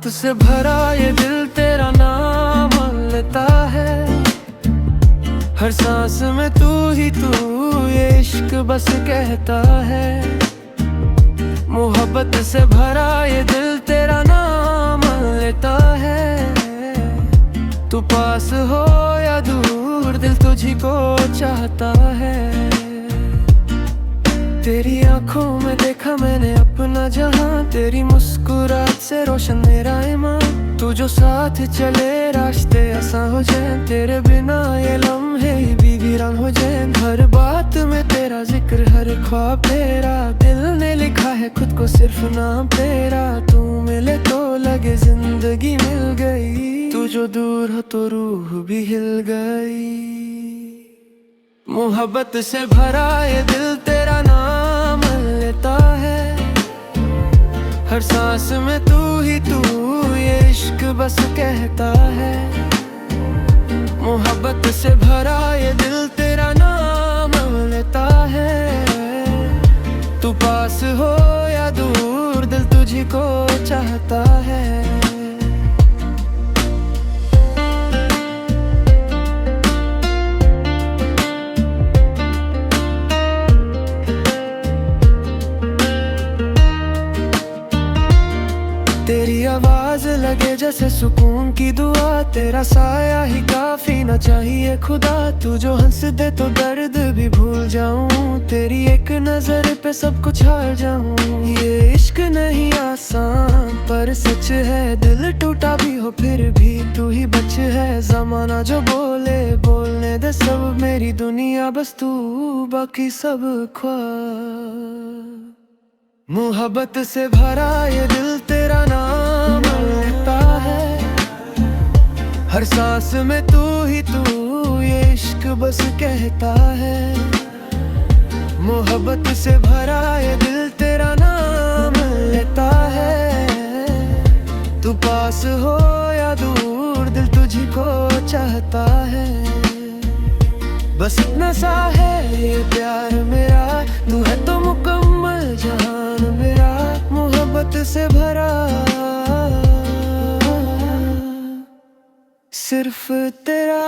मोहब्बत से भरा ये दिल तेरा नाम लेता है। हर सांस में तू ही तू, ये इश्क बस कहता है। मोहब्बत से भरा ये दिल तेरा नाम लेता है। तू पास हो या दूर, दिल तुझी को चाहता है। तेरी आंखों में देखा मैंने अपना जहां, तेरी मुस्कुराहट से रोशन मेरा ईमान। तू जो साथ चले रास्ते आसान हो जाए, तेरे बिना ये लम्हे भी वीरान हो जाए। हर बात में तेरा जिक्र, हर ख्वाब तेरा, दिल ने लिखा है खुद को सिर्फ नाम तेरा। तू मिले तो लगे जिंदगी मिल गई, तू जो दूर हो तो रूह भी हिल गई। मोहब्बत से भरा ये दिल तेरा नाम लेता है। हर सांस में तू ही तू, ये इश्क बस कहता है। मोहब्बत से भरा ये दिल तेरा नाम लेता है। तू पास हो या दूर, दिल तुझी को चाहता है। तेरी आवाज लगे जैसे सुकून की दुआ, तेरा साया ही काफी न चाहिए खुदा। तू जो हंस दे तो दर्द भी भूल जाऊं, तेरी एक नजर पे सब कुछ हार जाऊं। ये इश्क नहीं आसान पर सच है, दिल टूटा भी हो फिर भी तू ही बच है। जमाना जो बोले बोलने दे सब, मेरी दुनिया बस तू, बाकी सब ख्वाब। मोहब्बत से भरा ये दिल तेरा नाम लेता है। हर सांस में तू ही तू, ये इश्क बस कहता है। मोहब्बत से भरा ये दिल तेरा नाम लेता है। तू पास हो या दूर, दिल तुझी को चाहता है। बस इतना सा है ये प्यार मेरा, तू है तो मुकम्मल जहान मेरा। मोहब्बत से भरा सिर्फ तेरा